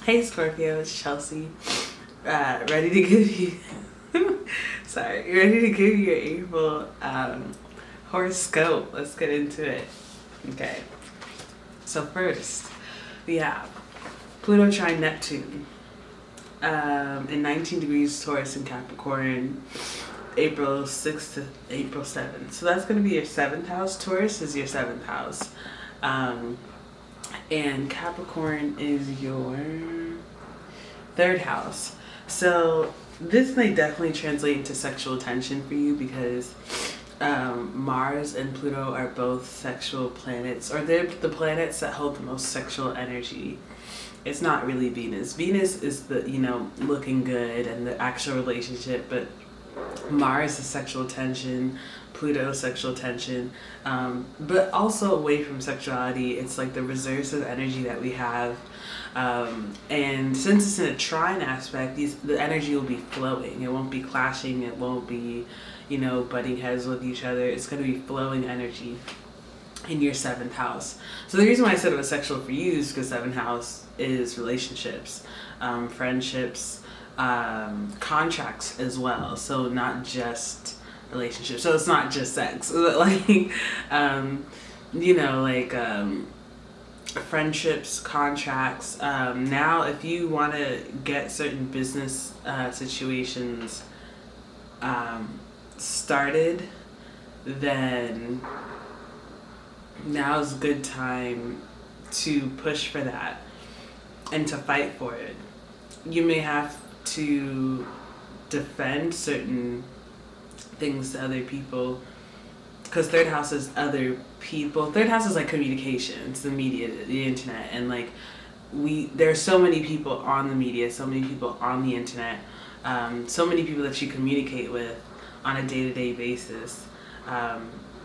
Hey Scorpio, it's Chelsea. Ready to give you ready to give you your April horoscope. Let's get into it. Okay. So first, we have Pluto trine Neptune in 19 degrees Taurus and Capricorn, April 6th to April 7th. So that's going to be your 7th house. Taurus is your 7th house. And Capricorn is your 3rd house. So this may definitely translate into sexual tension for you because Mars and Pluto are both sexual planets, or they're the planets that hold the most sexual energy. It's not really Venus. Venus is the, looking good and the actual relationship, but Mars is sexual tension, Pluto sexual tension, but also away from sexuality. It's like the reserves of energy that we have, and since it's in a trine aspect, the energy will be flowing. It won't be clashing. It won't be, butting heads with each other. It's going to be flowing energy in your 7th house. So the reason why I said it was sexual for you is because 7th house is relationships, friendships, contracts as well. So not just relationships. So it's not just sex. Friendships, contracts. Now, if you want to get certain business situations started, then now's a good time to push for that and to fight for it. You may have to defend certain things to other people because 3rd house is other people. 3rd house is like communications, the media, the internet, and there are so many people on the media, so many people on the internet, so many people that you communicate with on a day-to-day basis.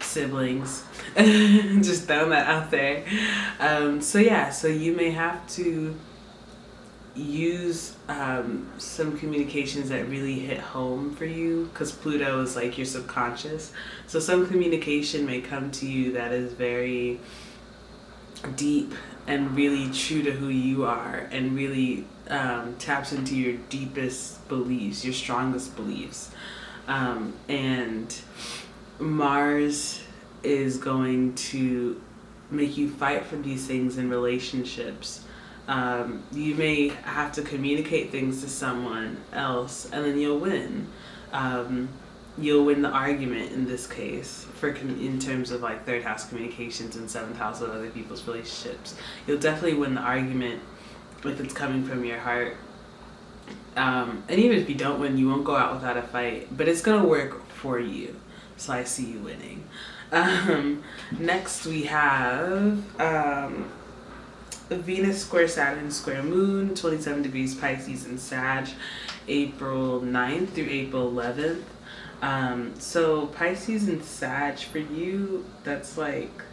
Siblings, just throwing that out there. So you may have to use some communications that really hit home for you, because Pluto is like your subconscious. So some communication may come to you that is very deep and really true to who you are, and really taps into your deepest beliefs, your strongest beliefs. And Mars is going to make you fight for these things in relationships. You may have to communicate things to someone else, and then you'll win. You'll win the argument in this case in terms of 3rd house communications and 7th house of other people's relationships. You'll definitely win the argument if it's coming from your heart. And even if you don't win, you won't go out without a fight, but it's gonna work for you. So I see you winning. Next we have Venus square Saturn square Moon, 27 degrees Pisces and Sag, April 9th through April 11th. So Pisces and Sag for you, that's like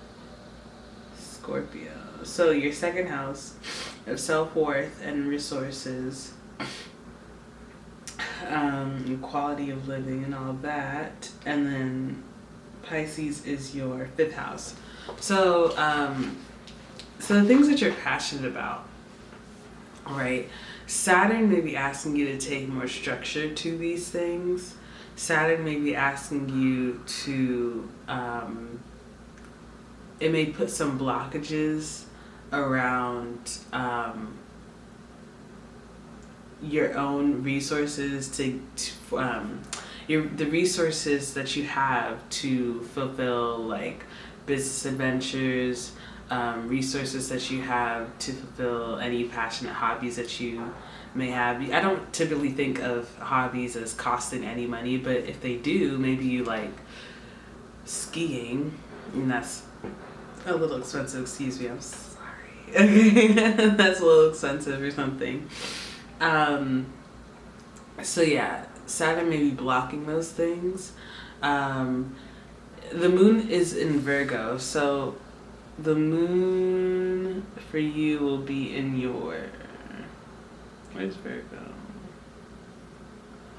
Scorpio. So your 2nd house of self-worth and resources, quality of living and all that. And then Pisces is your 5th house. So the things that you're passionate about, right? Saturn may be asking you to take more structure to these things. Saturn may be asking you to, it may put some blockages around your own resources the resources that you have to fulfill business adventures, resources that you have to fulfill any passionate hobbies that you may have. I don't typically think of hobbies as costing any money, but if they do, maybe you like skiing, and that's a little expensive. Excuse me, I'm sorry. Okay, that's a little expensive or something. So yeah, Saturn may be blocking those things. The moon is in Virgo, so the moon for you will be in your, where's Virgo?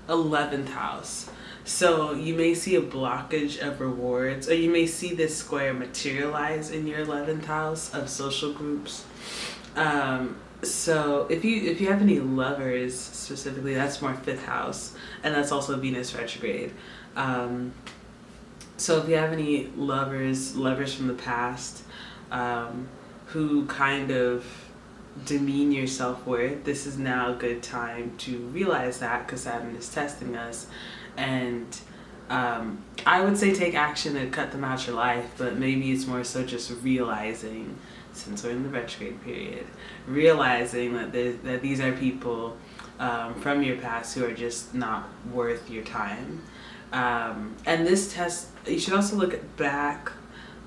11th house. So you may see a blockage of rewards, or you may see this square materialize in your 11th house of social groups. So if you have any lovers specifically, that's more fifth house, and that's also Venus retrograde. Um, so if you have any lovers from the past, um, who kind of demean your self worth, this is now a good time to realize that, because Saturn is testing us, and I would say take action and cut them out your life, but maybe it's more so just realizing, since we're in the retrograde period, realizing that these are people from your past who are just not worth your time. And this test, you should also look back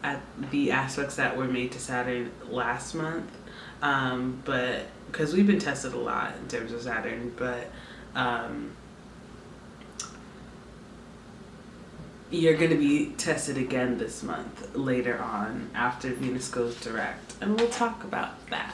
at the aspects that were made to Saturn last month, but because we've been tested a lot in terms of Saturn, but you're going to be tested again this month later on after Venus goes direct, and we'll talk about that.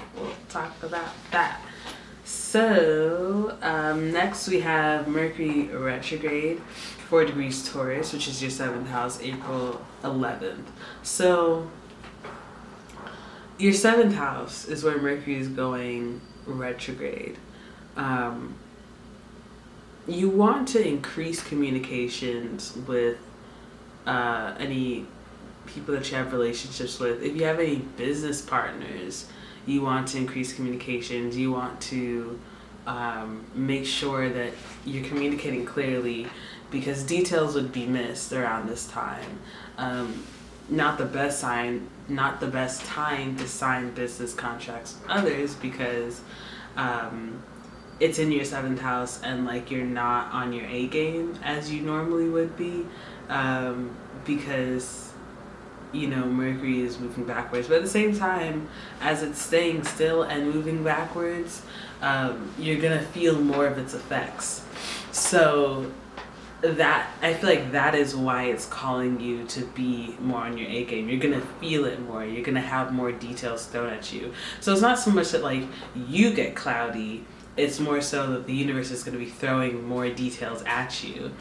So next we have Mercury retrograde, 4 degrees Taurus, which is your 7th house, April 11th. So your 7th house is where Mercury is going retrograde. You want to increase communications with any people that you have relationships with. If you have any business partners, you want to increase communications. You want to make sure that you're communicating clearly, because details would be missed around this time. Not the best time to sign business contracts with others, because it's in your 7th house, and like you're not on your A game as you normally would be, because Mercury is moving backwards. But at the same time, as it's staying still and moving backwards, you're gonna feel more of its effects. So that, I feel like that is why it's calling you to be more on your A game. You're gonna feel it more. You're gonna have more details thrown at you. So it's not so much that like you get cloudy. It's more so that the universe is going to be throwing more details at you.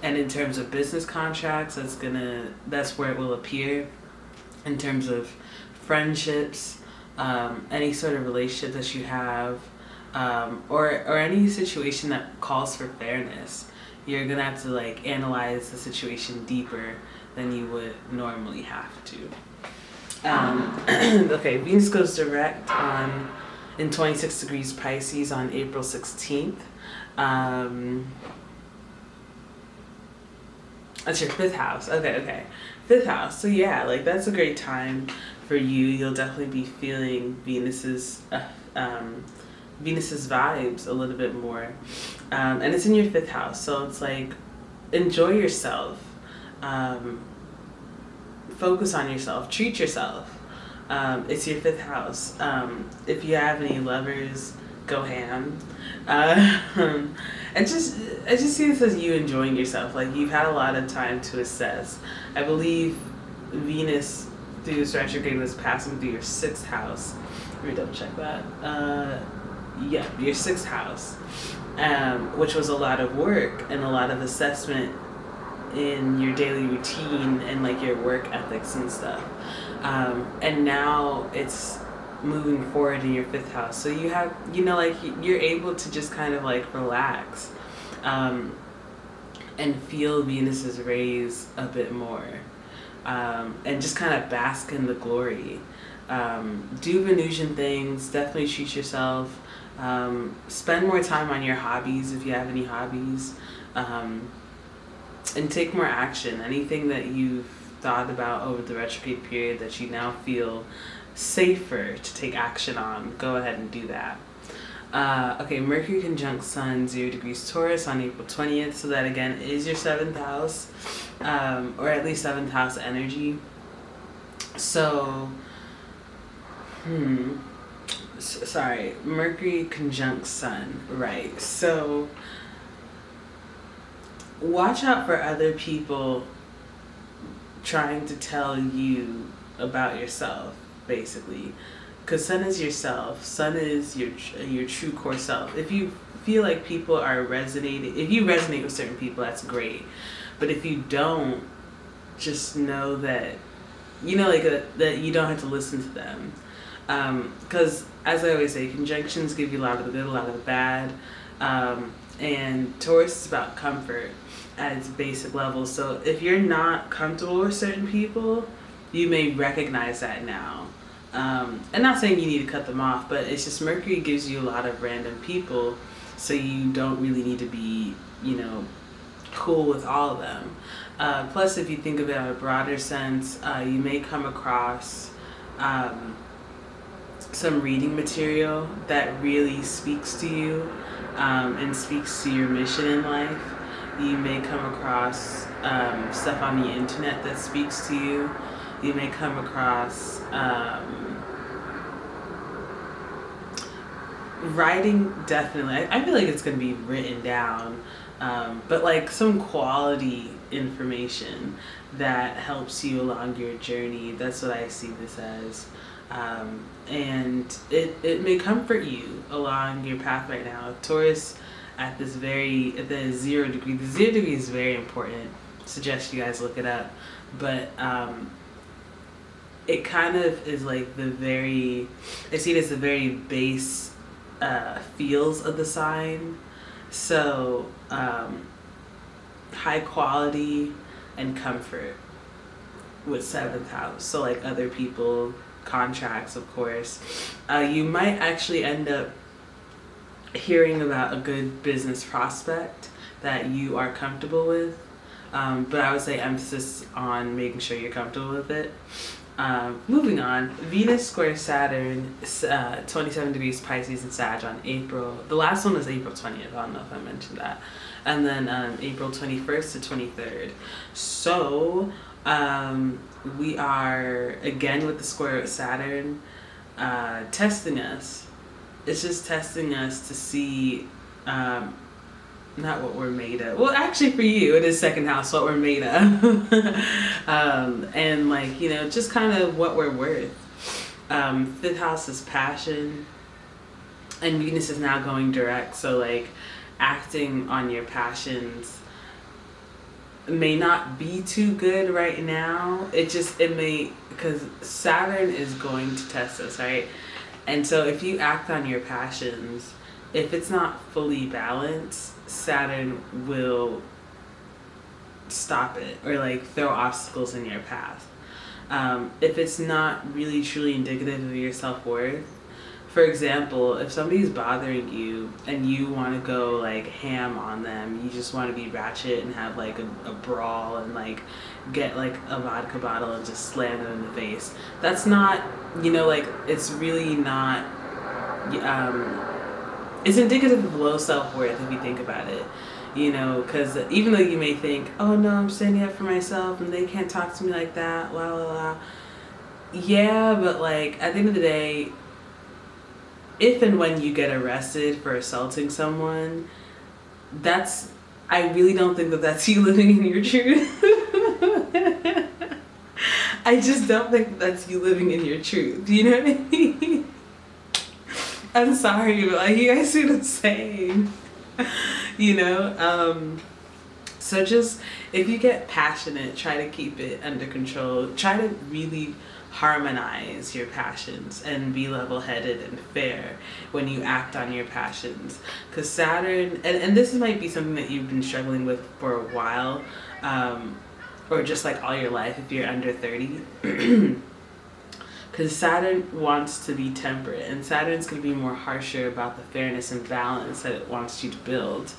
And in terms of business contracts, that's where it will appear. In terms of friendships, any sort of relationship that you have, or any situation that calls for fairness, you're going to have to like analyze the situation deeper than you would normally have to. Okay, Venus goes direct in 26 degrees Pisces on April 16th. That's your 5th house. Okay. 5th house. So yeah, like that's a great time for you. You'll definitely be feeling Venus's vibes a little bit more. And it's in your 5th house. So it's like, enjoy yourself. Focus on yourself. Treat yourself. It's your 5th house. If you have any lovers, go ham. I just see this as you enjoying yourself. Like, you've had a lot of time to assess. I believe Venus through this retrograde was passing through your 6th house. Let me double check that. Yeah, your 6th house, which was a lot of work and a lot of assessment in your daily routine and like your work ethics and stuff. And now it's moving forward in your 5th house. So you have, like you're able to just kind of like relax, and feel Venus's rays a bit more, and just kind of bask in the glory. Do Venusian things, definitely treat yourself. Spend more time on your hobbies if you have any hobbies, and take more action. Anything that you've thought about over the retrograde period that you now feel safer to take action on, go ahead and do that. Okay, Mercury conjunct Sun, 0 degrees Taurus on April 20th. So that again is your 7th house, or at least 7th house energy. So, sorry, Mercury conjunct Sun, right? So, watch out for other people trying to tell you about yourself, basically, because Sun is yourself. Sun is your true core self. If you feel like people are resonating, if you resonate with certain people, that's great. But if you don't, just know that that you don't have to listen to them. Because as I always say, conjunctions give you a lot of the good, a lot of the bad. And Taurus is about comfort at its basic level. So if you're not comfortable with certain people, you may recognize that now. And not saying you need to cut them off, but it's just Mercury gives you a lot of random people, so you don't really need to be, cool with all of them. Plus, if you think of it in a broader sense, you may come across some reading material that really speaks to you and speaks to your mission in life. You may come across stuff on the internet that speaks to you. You may come across writing, definitely. I feel like it's going to be written down, but like some quality information that helps you along your journey. That's what I see this as. And it may comfort you along your path right now. Taurus at the 0 degree. The 0 degree is very important. Suggest you guys look it up. But it kind of is like I see it as the very base feels of the sign. So high quality and comfort with 7th house. So like other people, contracts, of course. You might actually end up hearing about a good business prospect that you are comfortable with. But I would say emphasis on making sure you're comfortable with it. Moving on, Venus squares Saturn, 27 degrees Pisces and Sag on April. The last one was April 20th. I don't know if I mentioned that. And then April 21st to 23rd. So we are, again with the square with Saturn, testing us. It's just testing us to see not what we're made of. Well, actually for you, it is 2nd house, what we're made of. And like, just kind of what we're worth. 5th house is passion. And Venus is now going direct. So like acting on your passions may not be too good right now. It may, because Saturn is going to test us, right? And so if you act on your passions, if it's not fully balanced, Saturn will stop it or like throw obstacles in your path. If it's not really truly indicative of your self-worth, for example, if somebody's bothering you and you want to go like ham on them, you just want to be ratchet and have like a brawl and like get like a vodka bottle and just slam them in the face. That's not, like it's really not, it's indicative of low self-worth if you think about it. Because even though you may think, oh no, I'm standing up for myself and they can't talk to me like that, la la la. Yeah, but like at the end of the day, if and when you get arrested for assaulting someone, I really don't think that's you living in your truth. I just don't think that's you living in your truth. You know what I mean? I'm sorry, but like, you guys see what I'm saying. So just, if you get passionate, try to keep it under control. Try to really harmonize your passions and be level-headed and fair when you act on your passions. Because Saturn, and this might be something that you've been struggling with for a while, or just like all your life if you're under 30. Because Saturn wants to be temperate, and Saturn's going to be more harsher about the fairness and balance that it wants you to build.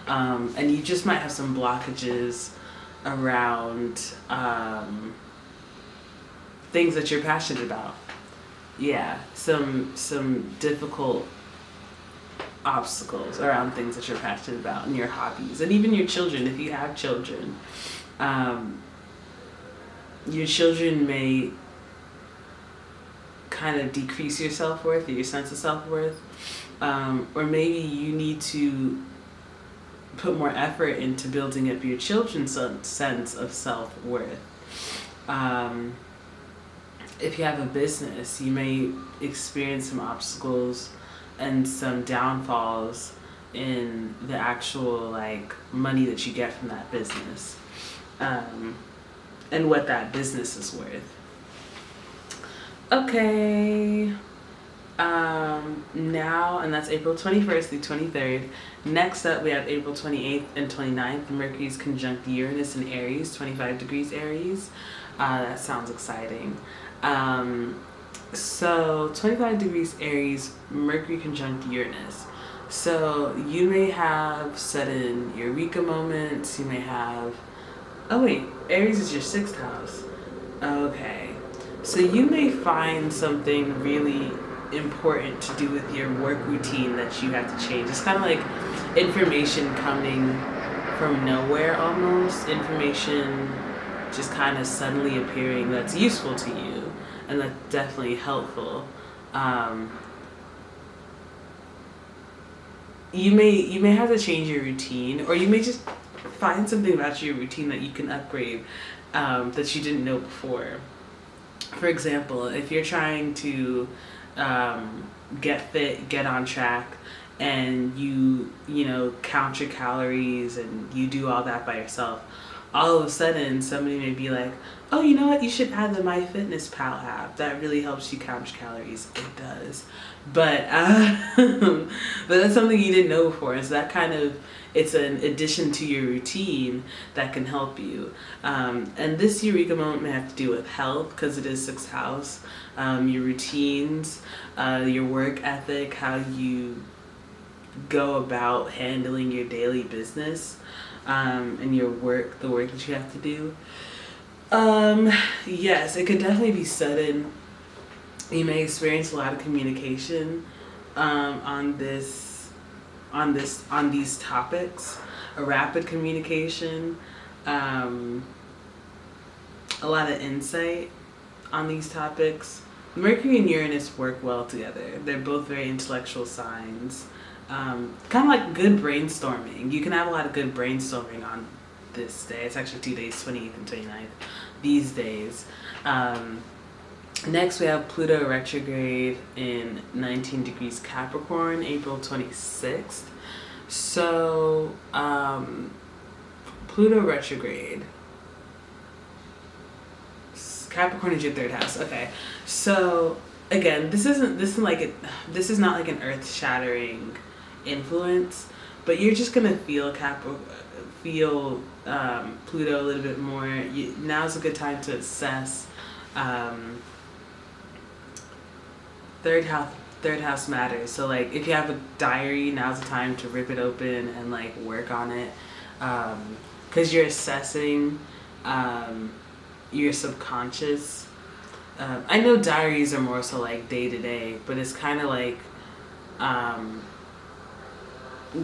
And you just might have some blockages around things that you're passionate about. Yeah, some difficult obstacles around things that you're passionate about and your hobbies, and even your children, if you have children. Your children may kind of decrease your self-worth or your sense of self-worth, or maybe you need to put more effort into building up your children's sense of self-worth. If you have a business, you may experience some obstacles and some downfalls in the actual like money that you get from that business, and what that business is worth. Okay, Now, and that's April 21st through 23rd. Next up, we have April 28th and 29th. Mercury's conjunct Uranus in Aries, 25 degrees Aries. That sounds exciting. So 25 degrees Aries, Mercury conjunct Uranus. So you may have sudden eureka moments. You may have, oh wait, Aries is your 6th house. Okay. So you may find something really important to do with your work routine that you have to change. It's kind of like information coming from nowhere almost. Information just kind of suddenly appearing that's useful to you and that's definitely helpful. You may have to change your routine, or you may just find something about your routine that you can upgrade that you didn't know before. For example, if you're trying to get fit, get on track, and you count your calories and you do all that by yourself, all of a sudden somebody may be like, oh, you know what, you should add the MyFitnessPal app. That really helps you count your calories. It does. But that's something you didn't know before. So that kind of, it's an addition to your routine that can help you. And this eureka moment may have to do with health because it is 6th house. Your routines, your work ethic, how you go about handling your daily business, and your work, the work that you have to do. Yes, it could definitely be sudden. You may experience a lot of communication on these topics, a rapid communication, a lot of insight on these topics. Mercury and Uranus work well together. They're both very intellectual signs. Kind of like good brainstorming. You can have a lot of good brainstorming on this day. It's actually 2 days, 28th and 29th, these days. Next, we have Pluto retrograde in 19 degrees Capricorn, April 26th. So, Pluto retrograde. Capricorn is your 3rd house. Okay. So, again, this is not like an earth-shattering influence, but you're just gonna feel Pluto a little bit more. Now's a good time to assess third house matters. So like if you have a diary, now's the time to rip it open and like work on it, because you're assessing your subconscious. I know diaries are more so like day to day, but it's kind of like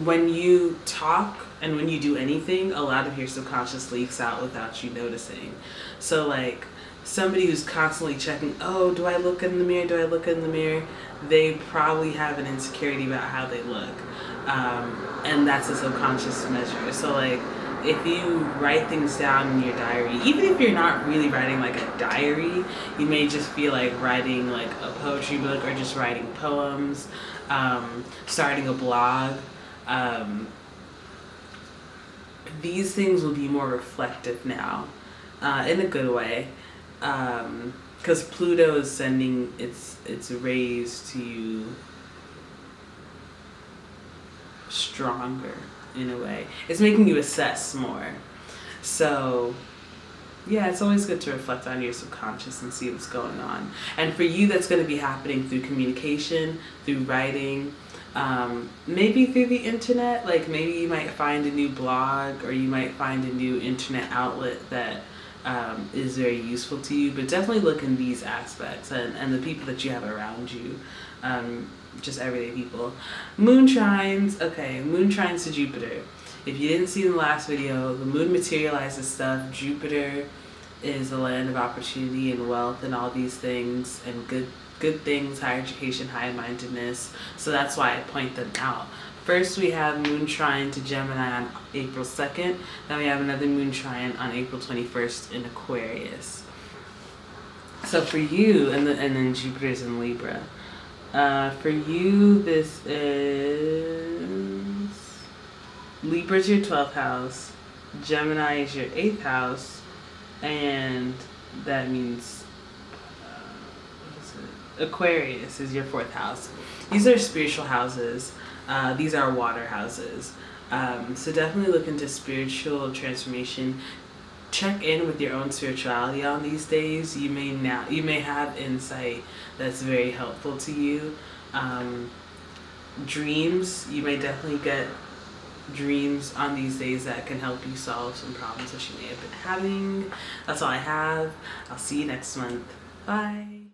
when you talk and when you do anything, a lot of your subconscious leaks out without you noticing. So like somebody who's constantly checking, oh, do I look in the mirror? Do I look in the mirror? They probably have an insecurity about how they look. And that's a subconscious measure. So like if you write things down in your diary, even if you're not really writing like a diary, you may just feel like writing like a poetry book or just writing poems, starting a blog. These things will be more reflective now, in a good way, because Pluto is sending its rays to you stronger in a way. It's making you assess more. So yeah, it's always good to reflect on your subconscious and see what's going on. And for you, that's going to be happening through communication, through writing, maybe through the internet. Like maybe you might find a new blog, or you might find a new internet outlet that is very useful to you. But definitely look in these aspects and the people that you have around you, just everyday people. Moon trines. Okay, moon trines to Jupiter. If you didn't see in the last video, the moon materializes stuff. Jupiter is the land of opportunity and wealth and all these things and good things, higher education, high-mindedness. So that's why I point them out. First, we have moon trine to Gemini on April 2nd. Then we have another moon trine on April 21st in Aquarius. So for you, and then Jupiter's in Libra. For you, this is Libra's your 12th house, Gemini is your 8th house, and that means what is it? Aquarius is your 4th house. These are spiritual houses. These are water houses. So definitely look into spiritual transformation. Check in with your own spirituality on these days. You may have insight that's very helpful to you. Dreams, you may definitely get dreams on these days that can help you solve some problems that you may have been having. That's all I have. I'll see you next month. Bye.